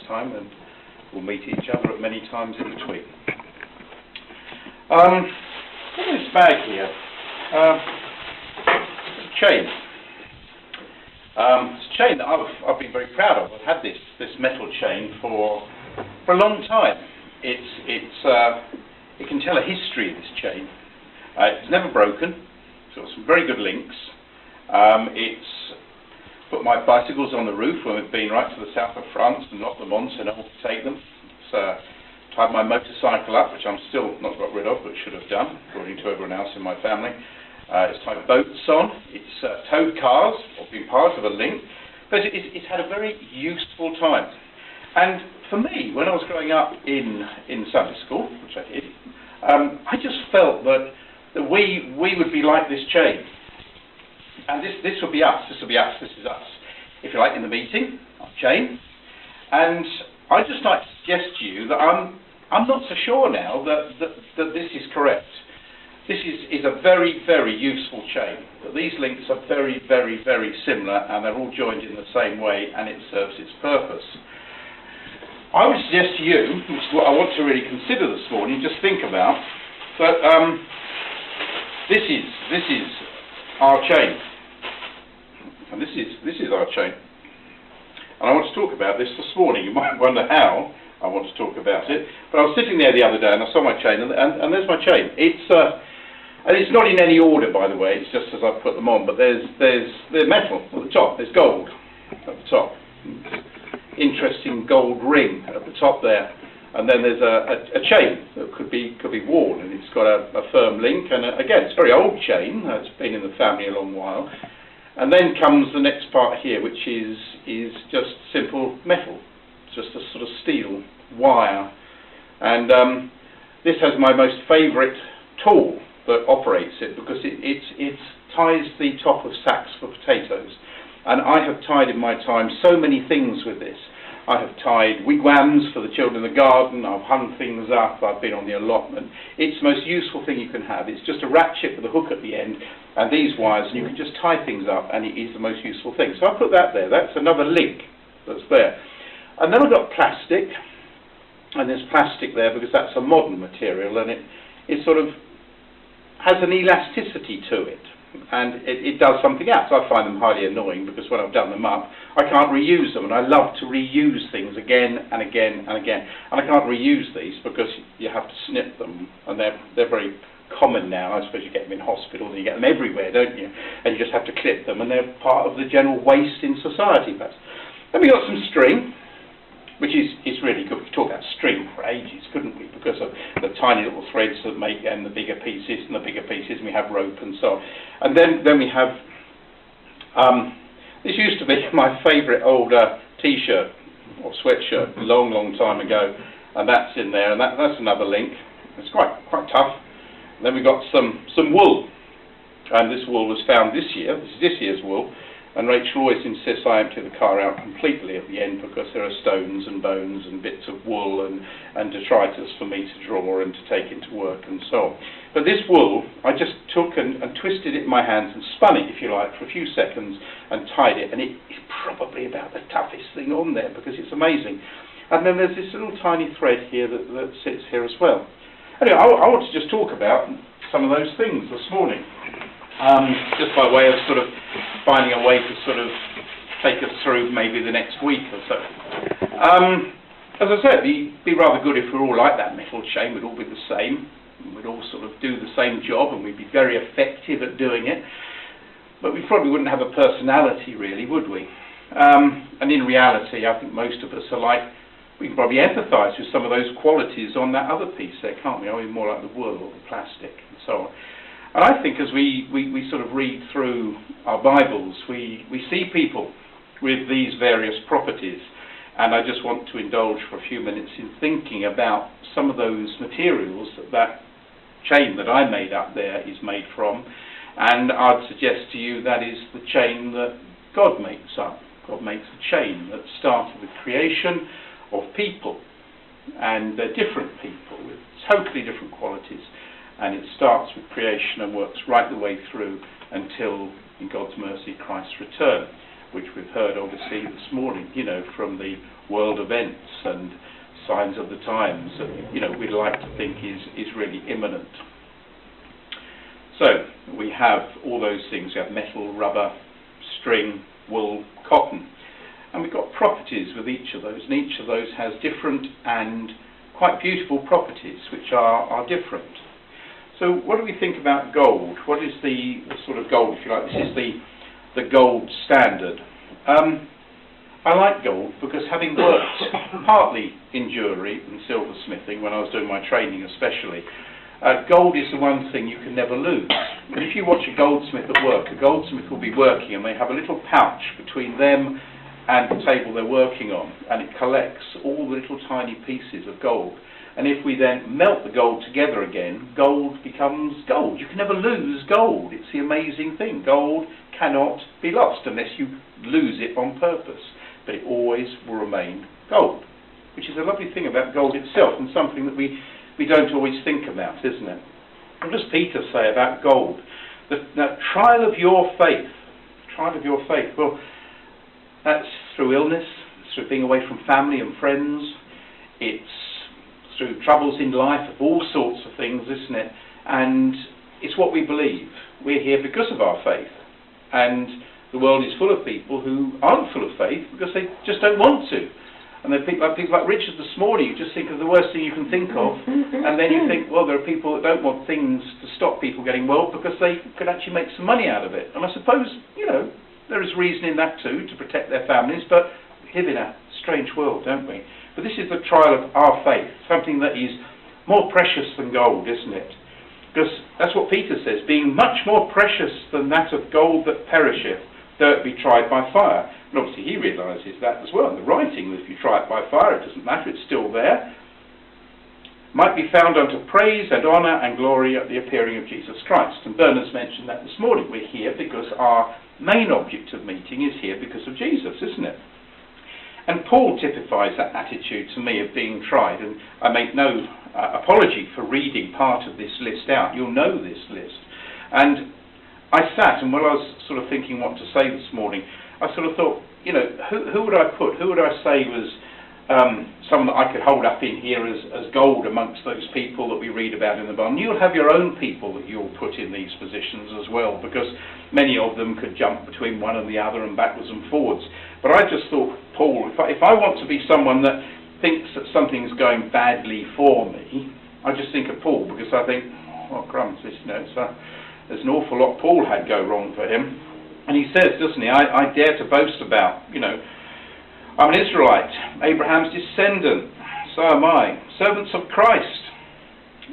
next time, and we'll meet each other at many times in between. Look at this bag here. Chain. It's a chain that I've been very proud of. I've had this metal chain for a long time. It can tell a history of this chain. It's never broken. It's got some very good links. It's put my bicycles on the roof when we've been right to the south of France and knocked them on so no one can take them. It's tied my motorcycle up, which I'm still not got rid of, but should have done, according to everyone else in my family. It's tied boats on. It's towed cars, or been part of a link. But it's had a very useful time. And for me, when I was growing up in Sunday school, which I did, I just felt that we would be like this chain. And this would be us, this would be us, this is us. If you like, in the meeting, our chain. And I'd just like to suggest to you that I'm not so sure now that this is correct. This is a very, very useful chain. But these links are very, very, very similar, and they're all joined in the same way, and it serves its purpose. I would suggest to you, which is what I want to really consider this morning, just think about, that this is our chain. And this is our chain. And I want to talk about this morning. You might wonder how I want to talk about it. But I was sitting there the other day and I saw my chain, and there's my chain. And it's not in any order, by the way. It's just as I put them on. But there's metal at the top. There's gold at the top. Interesting gold ring at the top there. And then there's a chain that could be worn, and it's got a firm link. And again, it's a very old chain. It's been in the family a long while. And then comes the next part here, which is just simple metal. It's just a sort of steel wire. And this has my most favourite tool that operates it, because it ties the top of sacks for potatoes. And I have tied in my time so many things with this. I have tied wigwams for the children in the garden, I've hung things up, I've been on the allotment. It's the most useful thing you can have. It's just a ratchet with a hook at the end, and these wires, and you can just tie things up, and it is the most useful thing. So I put that there. That's another link that's there. And then I've got plastic, and there's plastic there because that's a modern material, and it sort of has an elasticity to it. And it does something else. I find them highly annoying because when I've done them up, I can't reuse them, and I love to reuse things again and again and again. And I can't reuse these because you have to snip them, and they're very common now. I suppose you get them in hospitals and you get them everywhere, don't you? And you just have to clip them, and they're part of the general waste in society. Then we got some string, which is really good. We could talk about string for ages, couldn't we? Because of the tiny little threads that make, and the bigger pieces, and we have rope and so on. And then we have, this used to be my favourite old t-shirt or sweatshirt a long, long time ago, and that's in there, and that's another link. It's quite tough. And then we got some wool, and this wool was found this year. This is this year's wool. And Rachel always insists I empty the car out completely at the end because there are stones and bones and bits of wool and detritus for me to draw and to take into work and so on. But this wool, I just took and twisted it in my hands and spun it, if you like, for a few seconds and tied it. And it is probably about the toughest thing on there because it's amazing. And then there's this little tiny thread here that sits here as well. Anyway, I want to just talk about some of those things this morning. Just by way of sort of finding a way to sort of take us through maybe the next week or so. As I said, it'd be rather good if we were all like that metal chain. We'd all be the same. We'd all sort of do the same job, and we'd be very effective at doing it. But we probably wouldn't have a personality, really, would we? And in reality, I think most of us are like, we can probably empathise with some of those qualities on that other piece there, can't we? Are we more like the wool or the plastic and so on? And I think as we sort of read through our Bibles, we see people with these various properties. And I just want to indulge for a few minutes in thinking about some of those materials that chain that I made up there is made from. And I'd suggest to you that is the chain that God makes up. God makes a chain that started with creation of people. And they're different people with totally different qualities. And it starts with creation and works right the way through until, in God's mercy, Christ's return. which we've heard obviously this morning, you know, from the world events and signs of the times that, you know, we'd like to think is really imminent. So we have all those things. We have metal, rubber, string, wool, cotton. And we've got properties with each of those, and each of those has different and quite beautiful properties which are different. So what do we think about gold? What is the sort of gold, if you like? This is the gold standard. I like gold because, having worked partly in jewellery and silversmithing when I was doing my training especially, gold is the one thing you can never lose. And if you watch a goldsmith at work, a goldsmith will be working and they have a little pouch between them and the table they're working on, and it collects all the little tiny pieces of gold. And if we then melt the gold together again, gold becomes gold. You can never lose gold. It's the amazing thing. Gold cannot be lost unless you lose it on purpose. But it always will remain gold, which is a lovely thing about gold itself, and something that we don't always think about, isn't it? What does Peter say about gold? The trial of your faith. Trial of your faith. Well, that's through illness, it's through being away from family and friends, it's through troubles in life of all sorts of things, isn't it? And it's what we believe. We're here because of our faith. And the world is full of people who aren't full of faith because they just don't want to. And there are people like Richard this morning, you just think of the worst thing you can think of, and then you think, well, there are people that don't want things to stop people getting well because they could actually make some money out of it. And I suppose, you know, there is reason in that too, to protect their families, but we live in a strange world, don't we? But this is the trial of our faith, something that is more precious than gold, isn't it? Because that's what Peter says, being much more precious than that of gold that perisheth, though it be tried by fire. And obviously he realises that as well in the writing, that if you try it by fire, it doesn't matter, it's still there. Might be found unto praise and honour and glory at the appearing of Jesus Christ. And Bernard's mentioned that this morning. We're here because our main object of meeting is here because of Jesus, isn't it? And Paul typifies that attitude to me of being tried, and I make no apology for reading part of this list out. You'll know this list. And I sat, and while I was sort of thinking what to say this morning, I sort of thought, you know, who would I put? Who would I say was someone that I could hold up in here as gold amongst those people that we read about in the Bible? And you'll have your own people that you'll put in these positions as well, because many of them could jump between one and the other and backwards and forwards. But I just thought, Paul, if I want to be someone that thinks that something's going badly for me, I just think of Paul, because I think, oh crumbs, this, you know, there's an awful lot Paul had go wrong for him. And he says, doesn't he, I dare to boast about, you know, I'm an Israelite, Abraham's descendant, so am I, servants of Christ,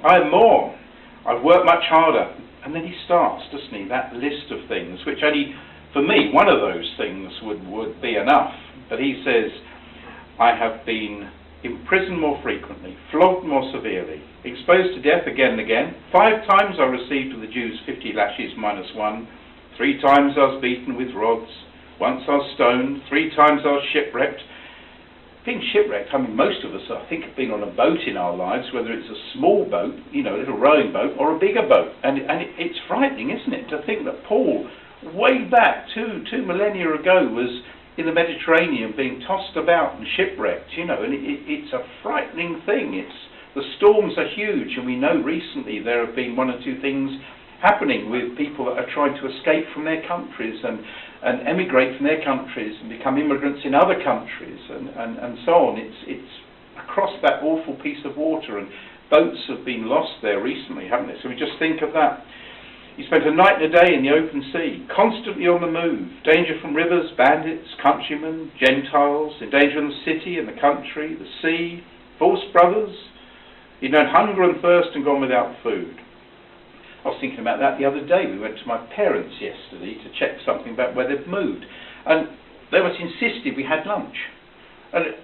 I am more, I've worked much harder. And then he starts, doesn't he, that list of things, which only, for me, one of those things would be enough. But he says, I have been imprisoned more frequently, flogged more severely, exposed to death again and again. 5 times I received of the Jews 50 lashes minus 1. 3 times I was beaten with rods. Once I was stoned. 3 times I was shipwrecked. Being shipwrecked, I mean, most of us, I think, have been on a boat in our lives, whether it's a small boat, you know, a little rowing boat, or a bigger boat. And it's frightening, isn't it, to think that Paul, way back 2 millennia ago, was in the Mediterranean being tossed about and shipwrecked, you know, and it's a frightening thing. The storms are huge, and we know recently there have been 1 or 2 things happening with people that are trying to escape from their countries and emigrate from their countries and become immigrants in other countries and so on. It's across that awful piece of water, and boats have been lost there recently, haven't they? So we just think of that. He spent a night and a day in the open sea, constantly on the move, danger from rivers, bandits, countrymen, Gentiles, in danger in the city and the country, the sea, false brothers. He'd known hunger and thirst and gone without food. I was thinking about that the other day. We went to my parents yesterday to check something about where they've moved, and they was insisted we had lunch. And,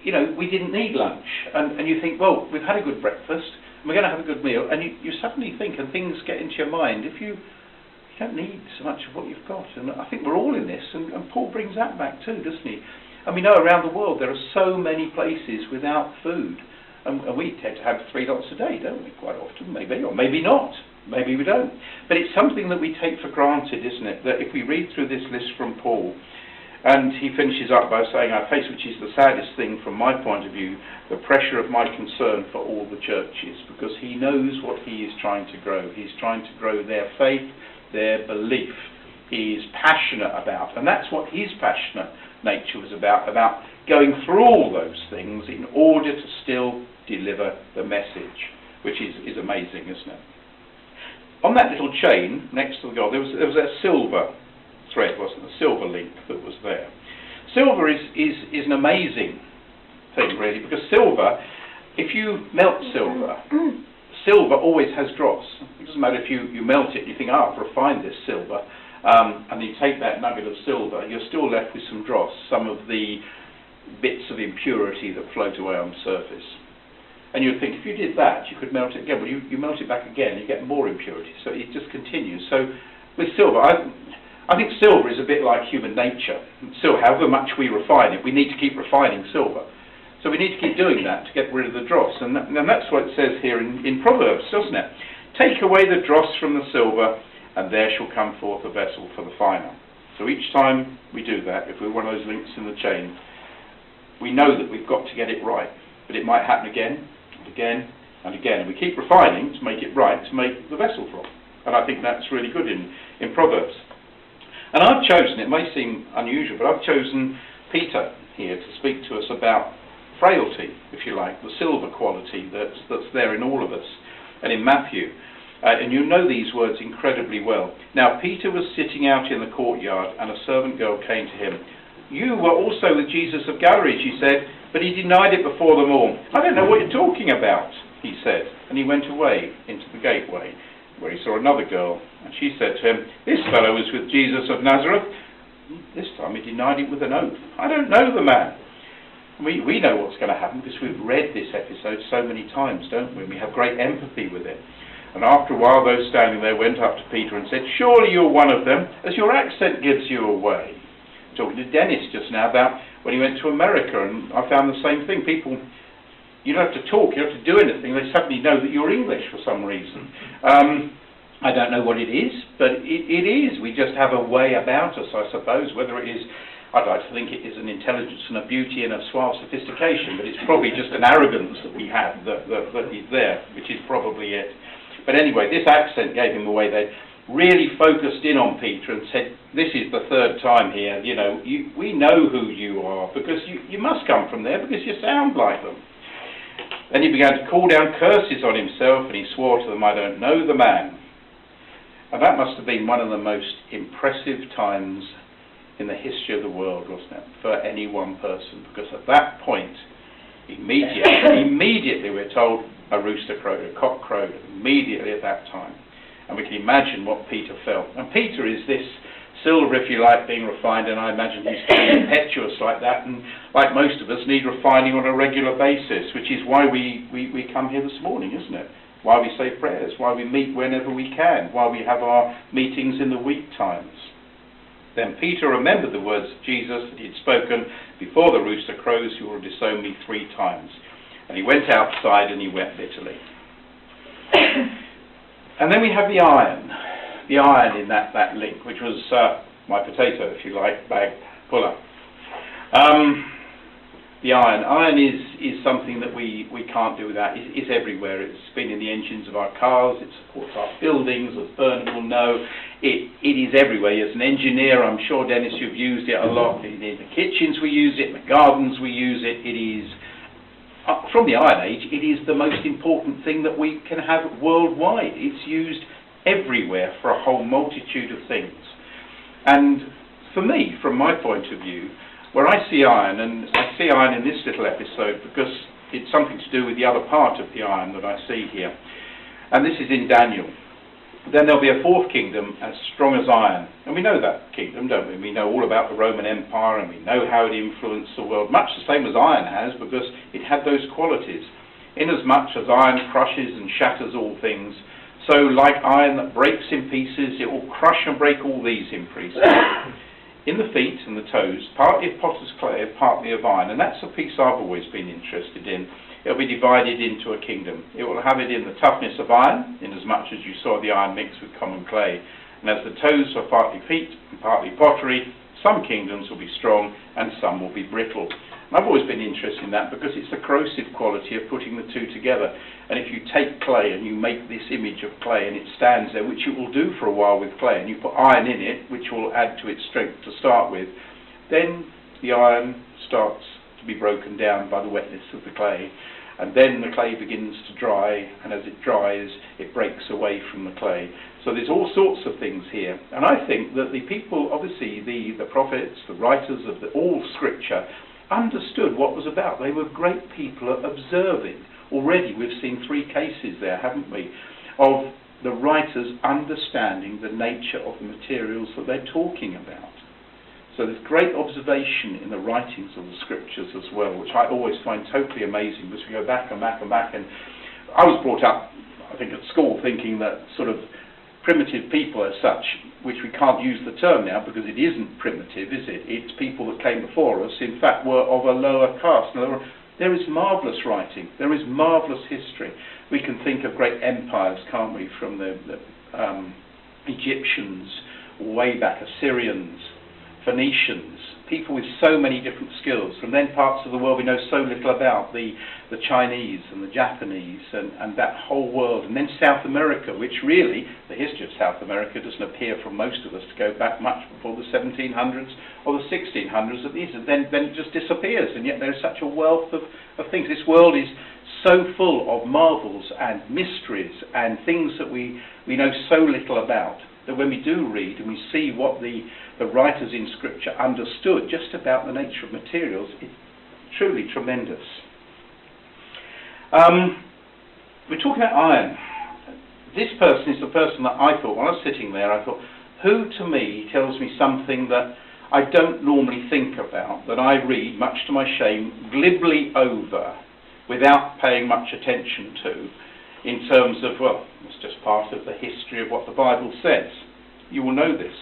you know, we didn't need lunch. And you think, well, we've had a good breakfast, and we're going to have a good meal, and you suddenly think, and things get into your mind, if you don't need so much of what you've got. And I think we're all in this, and Paul brings that back too, doesn't he? And we know around the world there are so many places without food, and we tend to have 3 lots a day, don't we, quite often, maybe, or maybe not. Maybe we don't. But it's something that we take for granted, isn't it? That if we read through this list from Paul, And he finishes up by saying, I face, which is the saddest thing from my point of view, the pressure of my concern for all the churches, because he knows what he is trying to grow. He's trying to grow their faith, their belief. He is passionate about, and that's what his passionate nature was about going through all those things in order to still deliver the message, which is amazing, isn't it? On that little chain next to the gold, there was a silver thread, wasn't there? A silver link that was there. Silver is an amazing thing, really, because silver, if you melt silver, silver always has dross. It doesn't matter if you melt it and you think, I've refined this silver, and you take that nugget of silver, you're still left with some dross, some of the bits of impurity that float away on the surface. And you'd think, if you did that, you could melt it again. Well, you melt it back again, you get more impurity. So it just continues. So with silver, I think silver is a bit like human nature. So however much we refine it, we need to keep refining silver. So we need to keep doing that to get rid of the dross. And that's what it says here in Proverbs, doesn't it? Take away the dross from the silver, and there shall come forth a vessel for the finer. So each time we do that, if we're one of those links in the chain, we know that we've got to get it right. But it might happen again, and again, and again. And we keep refining to make it right, to make the vessel from. And I think that's really good in Proverbs. And I've chosen, it may seem unusual, but I've chosen Peter here to speak to us about frailty, if you like, the silver quality that's there in all of us. And in Matthew, and you know these words incredibly well. Now Peter was sitting out in the courtyard, and a servant girl came to him. You were also with Jesus of Galilee, she said, but he denied it before them all. I don't know what you're talking about, he said. And he went away into the gateway, where he saw another girl, and she said to him, this fellow was with Jesus of Nazareth. This time he denied it with an oath. I don't know the man. We know what's going to happen because we've read this episode so many times, don't we? We have great empathy with it. And after a while, those standing there went up to Peter and said, surely you're one of them, as your accent gives you away. Talking to Dennis just now about when he went to America, and I found the same thing. People, you don't have to talk, you don't have to do anything, they suddenly know that you're English for some reason. I don't know what it is, but it is. We just have a way about us, I suppose, whether it is, I'd like to think it is an intelligence and a beauty and a suave sophistication, but it's probably just an arrogance that we have that is there, which is probably it. But anyway, this accent gave him away. They really focused in on Peter and said, this is the third time here, you know, we know who you are, because you must come from there, because you sound like them. Then he began to call down curses on himself, and he swore to them, I don't know the man. And that must have been one of the most impressive times in the history of the world, wasn't it, for any one person, because at that point, immediately we're told a rooster crowed, a cock crowed, immediately at that time. And we can imagine what Peter felt. And Peter is this silver, if you like, being refined, and I imagine he's impetuous like that, and like most of us, need refining on a regular basis, which is why we come here this morning, isn't it? Why we say prayers, why we meet whenever we can, why we have our meetings in the week times. Then Peter remembered the words of Jesus that he had spoken, before the rooster crows, you will disown me 3 times. And he went outside and he wept bitterly. And then we have the iron in that link, which was my potato, if you like, bag puller. The iron is something that we can't do without. It's everywhere. It's been in the engines of our cars. It supports our buildings, as Bernard will know. It is everywhere. As an engineer, I'm sure, Dennis, you've used it a lot. In the kitchens we use it, in the gardens we use it. It is, from the Iron Age, it is the most important thing that we can have worldwide. It's used everywhere for a whole multitude of things. And for me, from my point of view, where I see iron, and I see iron in this little episode because it's something to do with the other part of the iron that I see here. And this is in Daniel. Then there'll be a 4th kingdom as strong as iron. And we know that kingdom, don't we? We know all about the Roman Empire, and we know how it influenced the world, much the same as iron has, because it had those qualities. Inasmuch as iron crushes and shatters all things, so like iron that breaks in pieces, it will crush and break all these in pieces. In the feet and the toes, partly of potter's clay, partly of iron, and that's a piece I've always been interested in. It'll be divided into a kingdom. It will have it in the toughness of iron, inasmuch as you saw the iron mixed with common clay. And as the toes are partly feet and partly pottery, Some kingdoms will be strong and some will be brittle. And I've always been interested in that because it's the corrosive quality of putting the two together. And if you take clay and you make this image of clay and it stands there, which it will do for a while with clay, and you put iron in it, which will add to its strength to start with, then the iron starts to be broken down by the wetness of the clay. And then the clay begins to dry, and as it dries, it breaks away from the clay. So there's all sorts of things here. And I think that the people, obviously the prophets, the writers of all Scripture, understood what was about. They were great people at observing. Already we've seen 3 cases there, haven't we, of the writers understanding the nature of the materials that they're talking about. So there's great observation in the writings of the Scriptures as well, which I always find totally amazing, because we go back and back and back. And I was brought up, I think, at school thinking that sort of primitive people as such, which we can't use the term now because it isn't primitive, is it? It's people that came before us, in fact, were of a lower caste. Now, there is marvellous writing, there is marvellous history. We can think of great empires, can't we, from the Egyptians, way back, Assyrians, Phoenicians, people with so many different skills. From then parts of the world we know so little about, the Chinese and the Japanese and that whole world. And then South America, which really, the history of South America doesn't appear from most of us to go back much before the 1700s or the 1600s at least, and then it just disappears. And yet there is such a wealth of things. This world is so full of marvels and mysteries and things that we know so little about, that when we do read and we see what the writers in Scripture understood just about the nature of materials, it's truly tremendous. We're talking about iron. This person is the person that I thought, when I was sitting there, I thought, who to me tells me something that I don't normally think about, that I read, much to my shame, glibly over, without paying much attention to, in terms of, well, it's just part of the history of what the Bible says. You will know this.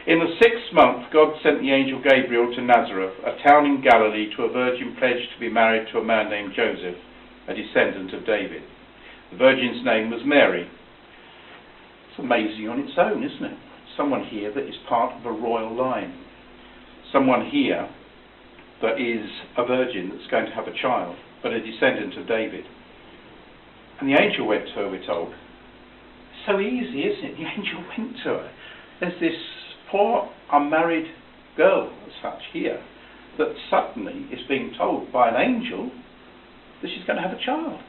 In the 6th month, God sent the angel Gabriel to Nazareth, a town in Galilee, to a virgin pledged to be married to a man named Joseph, a descendant of David. The virgin's name was Mary. It's amazing on its own, isn't it? Someone here that is part of a royal line. Someone here that is a virgin that's going to have a child, but a descendant of David. And the angel went to her, we're told. It's so easy, isn't it? The angel went to her. There's this poor unmarried girl as such here that suddenly is being told by an angel that she's going to have a child.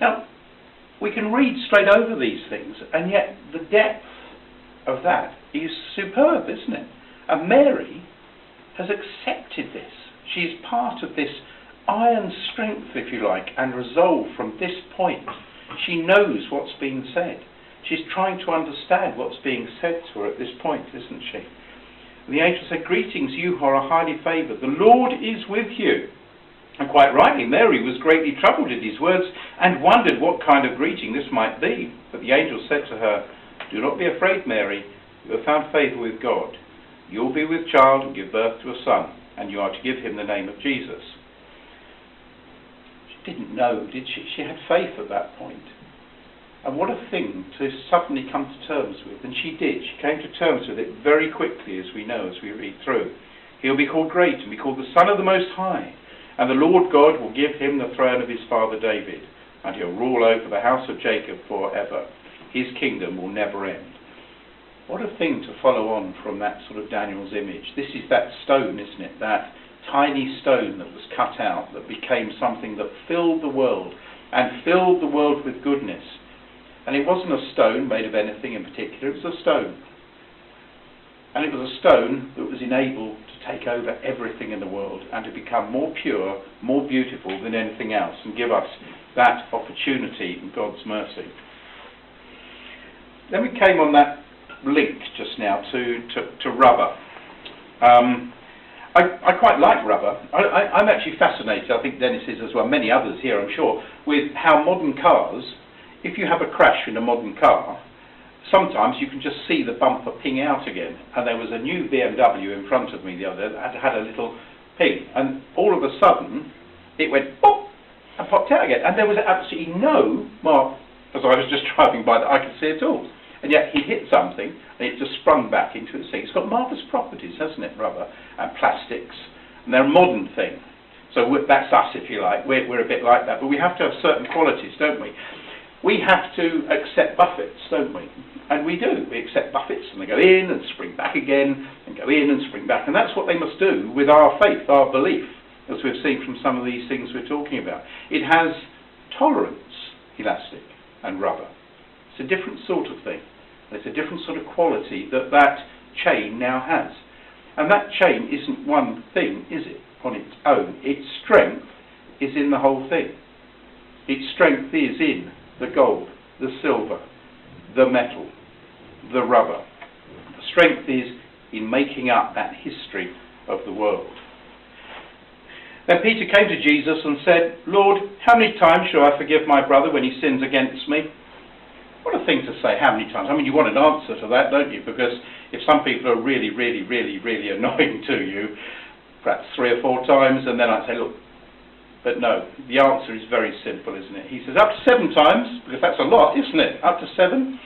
Now, we can read straight over these things, and yet the depth of that is superb, isn't it? And Mary has accepted this. She is part of this iron strength, if you like, and resolve from this point. She knows what's being said. She's trying to understand what's being said to her at this point, isn't she? And the angel said, "Greetings, you who are highly favoured. The Lord is with you." And quite rightly, Mary was greatly troubled at his words and wondered what kind of greeting this might be. But the angel said to her, "Do not be afraid, Mary. You have found favour with God. You will be with child and give birth to a son, and you are to give him the name of Jesus." She didn't know, did she? She had faith at that point. And what a thing to suddenly come to terms with. And she did. She came to terms with it very quickly, as we know, as we read through. "He'll be called Great and be called the Son of the Most High. And the Lord God will give him the throne of his father David. And he'll rule over the house of Jacob forever. His kingdom will never end." What a thing to follow on from that sort of Daniel's image. This is that stone, isn't it? That tiny stone that was cut out, that became something that filled the world, and filled the world with goodness. And it wasn't a stone made of anything in particular, it was a stone. And it was a stone that was enabled to take over everything in the world and to become more pure, more beautiful than anything else, and give us that opportunity in God's mercy. Then we came on that link just now to rubber. I quite like rubber. I'm actually fascinated, I think Dennis is as well, many others here I'm sure, with how modern cars, if you have a crash in a modern car, sometimes you can just see the bumper ping out again. And there was a new BMW in front of me the other day that had a little ping, and all of a sudden it went pop and popped out again, and there was absolutely no mark, as I was just driving by, that I could see at all. and yet he hit something, and it just sprung back into its thing. It's got marvellous properties, hasn't it, rubber and plastics, and they're a modern thing. So that's us, if you like. We're a bit like that, but we have to have certain qualities, don't we? We have to accept buffets, don't we? And we do. We accept buffets, and they go in and spring back again, and go in and spring back. And that's what they must do with our faith, our belief, as we've seen from some of these things we're talking about. It has tolerance, elastic and rubber. It's a different sort of thing. It's a different sort of quality that chain now has. And that chain isn't one thing, is it, on its own? Its strength is in the whole thing. Its strength is in the gold, the silver, the metal, the rubber. The strength is in making up that history of the world. Then Peter came to Jesus and said, "Lord, how many times shall I forgive my brother when he sins against me?" What a thing to say, how many times? I mean, you want an answer to that, don't you? Because if some people are really, really, really, really annoying to you, perhaps 3 or 4 times, and then I'd say, look, but no, the answer is very simple, isn't it? He says, up to 7 times, because that's a lot, isn't it? Up to 7?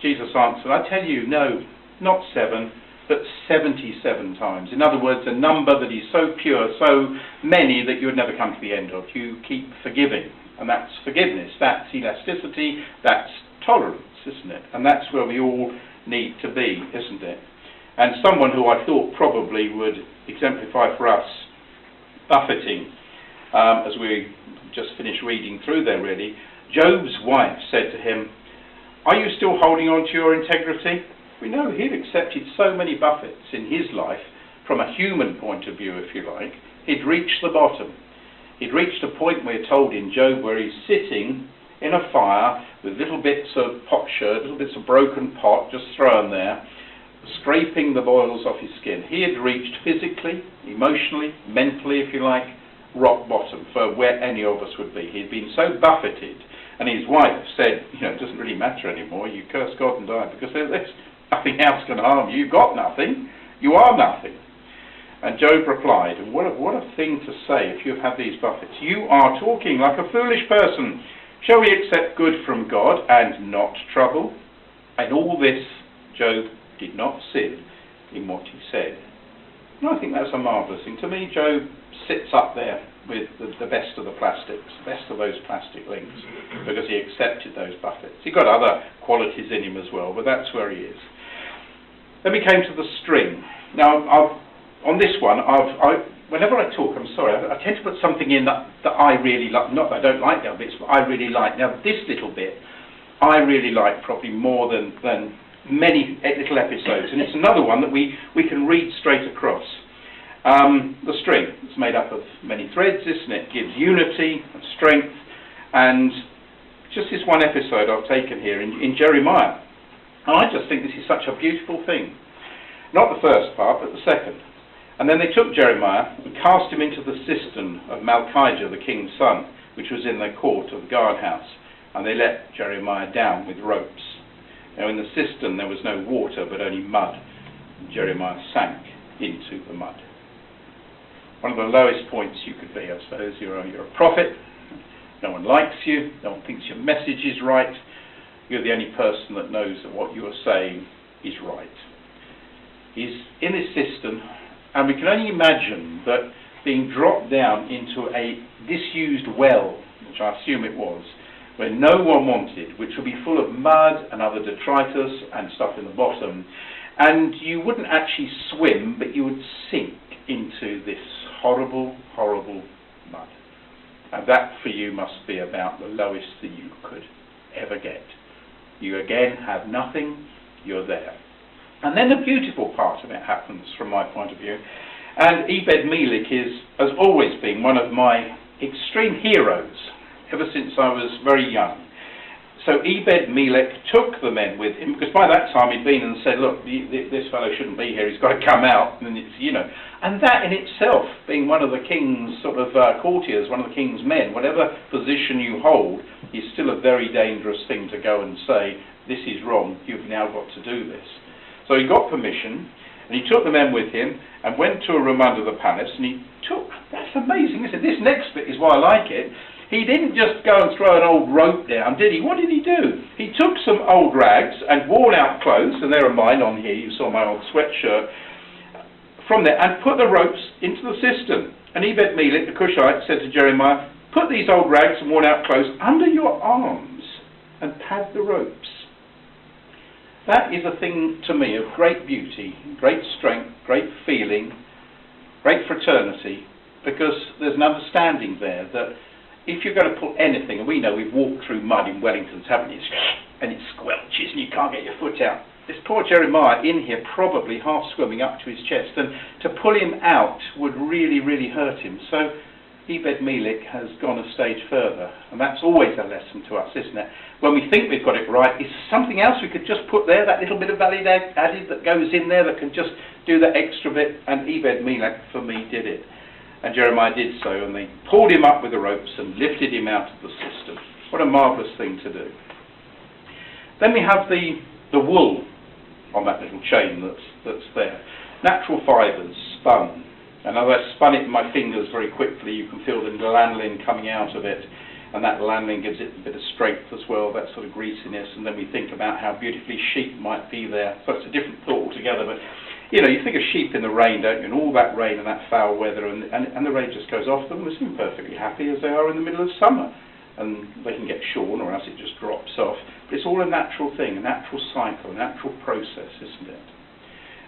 Jesus answered, I tell you, no, not 7, but 77 times. In other words, a number that is so pure, so many that you would never come to the end of. You keep forgiving, and that's forgiveness, that's elasticity, that's tolerance, isn't it? And that's where we all need to be, isn't it? And someone who I thought probably would exemplify for us buffeting, as we just finished reading through there really, Job's wife said to him, "Are you still holding on to your integrity?" We know he'd accepted so many buffets in his life, from a human point of view, if you like. He'd reached the bottom. He'd reached a point, we're told in Job, where he's sitting in a fire with little bits of potsherd, little bits of broken pot just thrown there, scraping the boils off his skin. He had reached physically, emotionally, mentally, if you like, rock bottom for where any of us would be. He'd been so buffeted, and his wife said, you know, it doesn't really matter anymore, you curse God and die, because there's nothing else can harm you. You've got nothing, you are nothing. And Job replied, and what a thing to say if you've had these buffets. "You are talking like a foolish person. Shall we accept good from God and not trouble?" And all this, Job did not sin in what he said. And I think that's a marvellous thing. To me, Job sits up there with the best of the plastics, the best of those plastic links, because he accepted those buffets. He got other qualities in him as well, but that's where he is. Then we came to the string. Now, on this one, whenever I talk, I'm sorry, I tend to put something in that I really like. Not that I don't like the other bits, but I really like. Now, this little bit, I really like probably more than many little episodes. And it's another one that we can read straight across. The string is made up of many threads, isn't it? It gives unity and strength. And just this one episode I've taken here in Jeremiah. And I just think this is such a beautiful thing. Not the first part, but the second. And then they took Jeremiah and cast him into the cistern of Malchijah, the king's son, which was in the court of the guardhouse. And they let Jeremiah down with ropes. Now in the cistern there was no water, but only mud. And Jeremiah sank into the mud. One of the lowest points you could be, I suppose. You're a prophet. No one likes you. No one thinks your message is right. You're the only person that knows that what you are saying is right. He's in this cistern, and we can only imagine that being dropped down into a disused well, which I assume it was, where no one wanted, which would be full of mud and other detritus and stuff in the bottom, and you wouldn't actually swim, but you would sink into this horrible, horrible mud. And that for you must be about the lowest that you could ever get. You again have nothing, you're there. And then the beautiful part of it happens from my point of view. And Ebed-Melech has always been one of my extreme heroes ever since I was very young. So Ebed-Melech took the men with him, because by that time he'd been and said, look, this fellow shouldn't be here, he's got to come out. And it's, you know, and that in itself, being one of the king's sort of courtiers, one of the king's men, whatever position you hold, is still a very dangerous thing to go and say, this is wrong, you've now got to do this. So he got permission, and he took the men with him, and went to a room under the palace, and he took, that's amazing, isn't it? This next bit is why I like it. He didn't just go and throw an old rope down, did he? What did he do? He took some old rags and worn out clothes, and there are mine on here, you saw my old sweatshirt, from there, and put the ropes into the cistern. And Ebed-Melech, the Cushite, said to Jeremiah, put these old rags and worn out clothes under your arms and pad the ropes. That is a thing to me of great beauty, great strength, great feeling, great fraternity, because there's an understanding there that if you're going to put anything, and we know we've walked through mud in Wellingtons, haven't you, and it squelches and you can't get your foot out. This poor Jeremiah in here probably half swimming up to his chest, and to pull him out would really, really hurt him. So Ebed-Melech has gone a stage further, and that's always a lesson to us, isn't it? When we think we've got it right, is something else we could just put there, that little bit of value added that goes in there that can just do that extra bit, and Ebed-Melech, for me, did it. And Jeremiah did so, and they pulled him up with the ropes and lifted him out of the cistern. What a marvellous thing to do. Then we have the wool on that little chain that's there. Natural fibres, spun. And as I spun it in my fingers very quickly, you can feel the lanolin coming out of it, and that lanolin gives it a bit of strength as well, that sort of greasiness. And then we think about how beautifully sheep might be there. So it's a different thought altogether, but you know, you think of sheep in the rain, don't you, and all that rain and that foul weather, and the rain just goes off them, they seem perfectly happy as they are in the middle of summer. And they can get shorn, or else it just drops off. But it's all a natural thing, a natural cycle, a natural process, isn't it?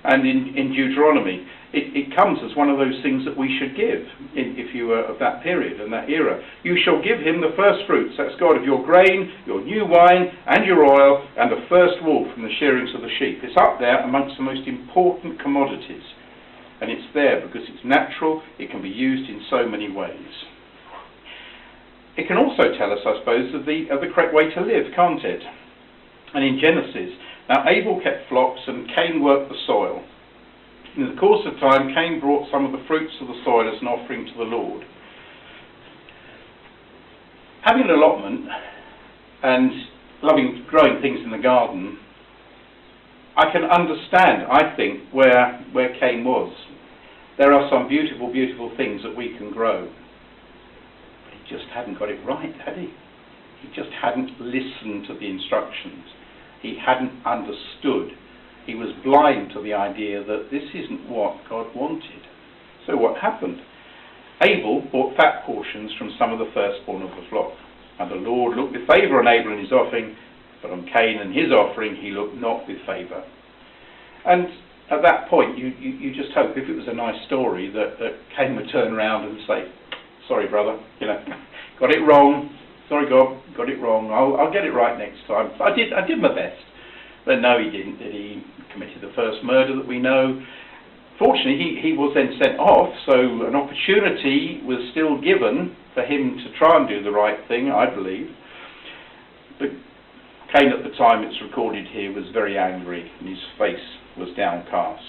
And in Deuteronomy, it comes as one of those things that we should give, if you were of that period and that era. You shall give him the first fruits, that's God, of your grain, your new wine, and your oil, and the first wool from the shearings of the sheep. It's up there amongst the most important commodities. And it's there because it's natural, it can be used in so many ways. It can also tell us, I suppose, of the correct way to live, can't it? And in Genesis, now Abel kept flocks and Cain worked the soil. In the course of time, Cain brought some of the fruits of the soil as an offering to the Lord. Having an allotment and loving growing things in the garden, I can understand, I think, where Cain was. There are some beautiful, beautiful things that we can grow. Just hadn't got it right, had he? He just hadn't listened to the instructions. He hadn't understood. He was blind to the idea that this isn't what God wanted. So what happened? Abel bought fat portions from some of the firstborn of the flock. And the Lord looked with favour on Abel and his offering, but on Cain and his offering he looked not with favour. And at that point, you just hope, if it was a nice story, that Cain would turn around and say, sorry, brother, you know, got it wrong. Sorry, God, got it wrong. I'll get it right next time. I did my best. But no, he didn't, did he? He committed the first murder that we know. Fortunately, he was then sent off, so an opportunity was still given for him to try and do the right thing, I believe. But Cain, at the time it's recorded here, was very angry, and his face was downcast.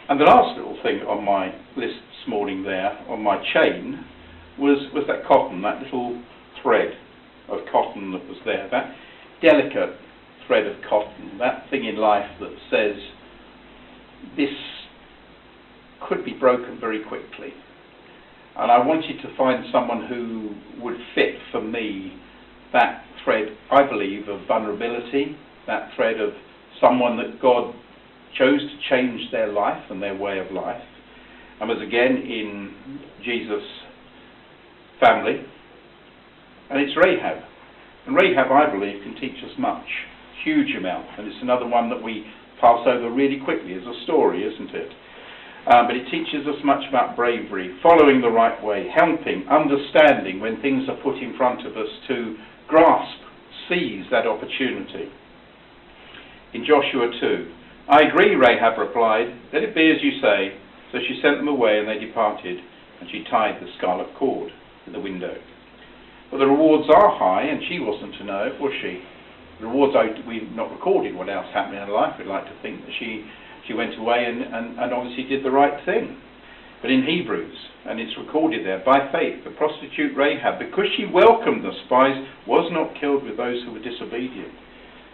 And the last little thing on my list this morning there, on my chain, was that cotton, that little thread of cotton that was there, that delicate thread of cotton, that thing in life that says, this could be broken very quickly. And I wanted to find someone who would fit for me that thread, I believe, of vulnerability, that thread of someone that God chose to change their life and their way of life, and was again in Jesus' family. And it's Rahab. And Rahab, I believe, can teach us much, huge amount. And it's another one that we pass over really quickly as a story, isn't it? But it teaches us much about bravery, following the right way, helping, understanding when things are put in front of us, to grasp, seize that opportunity. In Joshua 2, I agree, Rahab replied, let it be as you say. So she sent them away and they departed, and she tied the scarlet cord to the window. But the rewards are high, and she wasn't to know it, was she? The rewards, we've not recorded what else happened in her life. We'd like to think that she went away and obviously did the right thing. But in Hebrews, and it's recorded there, by faith, the prostitute Rahab, because she welcomed the spies, was not killed with those who were disobedient.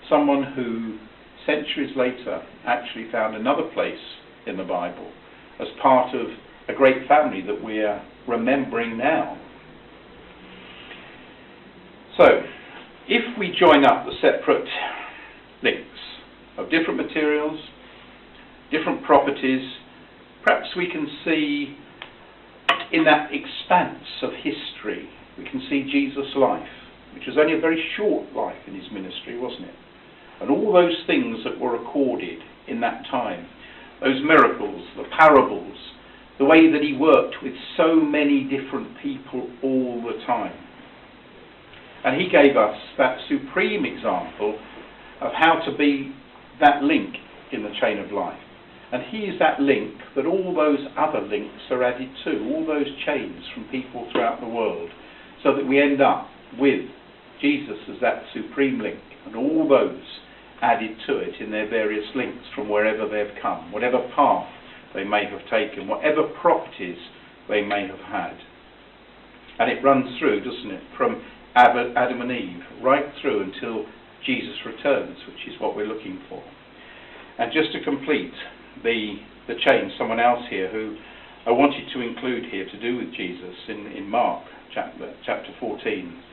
Someone who, centuries later, actually found another place in the Bible as part of a great family that we are remembering now. So, if we join up the separate links of different materials, different properties, perhaps we can see in that expanse of history, we can see Jesus' life, which was only a very short life in his ministry, wasn't it? And all those things that were recorded in that time, those miracles, the parables, the way that he worked with so many different people all the time. And he gave us that supreme example of how to be that link in the chain of life. And he is that link that all those other links are added to, all those chains from people throughout the world, so that we end up with Jesus as that supreme link, and all those added to it in their various links from wherever they've come, whatever path they may have taken, whatever properties they may have had. And it runs through, doesn't it, from Adam and Eve, right through until Jesus returns, which is what we're looking for. And just to complete the chain, someone else here who I wanted to include here to do with Jesus in Mark chapter 14.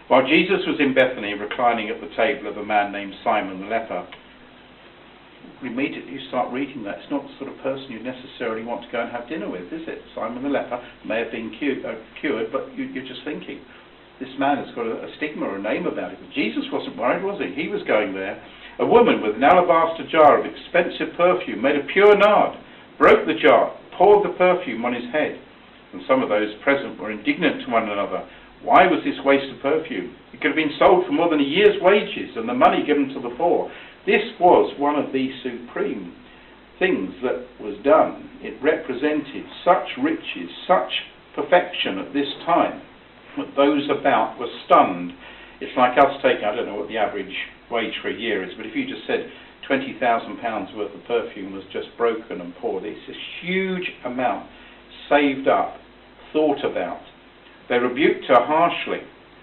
While Jesus was in Bethany reclining at the table of a man named Simon the leper, immediately you start reading that. It's not the sort of person you necessarily want to go and have dinner with, is it? Simon the leper may have been cured, but you're just thinking, this man has got a stigma or a name about it. But Jesus wasn't worried, was he? He was going there. A woman with an alabaster jar of expensive perfume, made of pure nard, broke the jar, poured the perfume on his head. And some of those present were indignant to one another. Why was this waste of perfume? It could have been sold for more than a year's wages and the money given to the poor. This was one of the supreme things that was done. It represented such riches, such perfection at this time, that those about were stunned. It's like us taking, I don't know what the average wage for a year is, but if you just said £20,000 worth of perfume was just broken and poured, it's a huge amount saved up, thought about. They rebuked her harshly.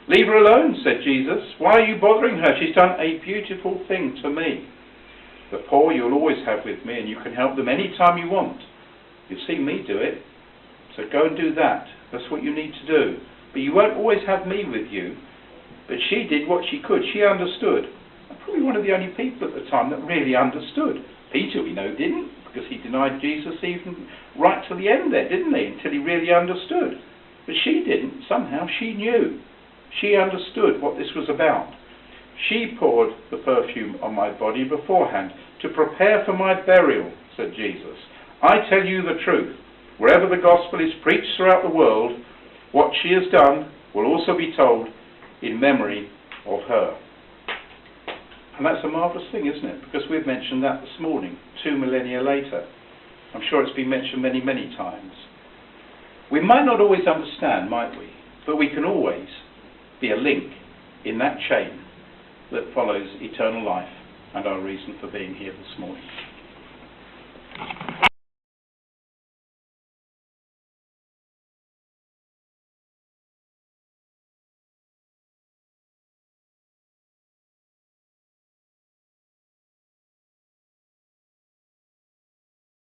Leave her alone, said Jesus. Why are you bothering her? She's done a beautiful thing to me. The poor you'll always have with me, and you can help them any time you want. You've seen me do it, so go and do that. That's what you need to do. But you won't always have me with you. But she did what she could. She understood. And probably one of the only people at the time that really understood. Peter, we know, didn't, because he denied Jesus even right to the end there, didn't he? Until he really understood. But she didn't. Somehow she knew. She understood what this was about. She poured the perfume on my body beforehand to prepare for my burial, said Jesus. I tell you the truth. Wherever the gospel is preached throughout the world, what she has done will also be told in memory of her. And that's a marvellous thing, isn't it? Because we've mentioned that this morning, 2 millennia later. I'm sure it's been mentioned many, many times. We might not always understand, might we? But we can always be a link in that chain that follows eternal life and our reason for being here this morning.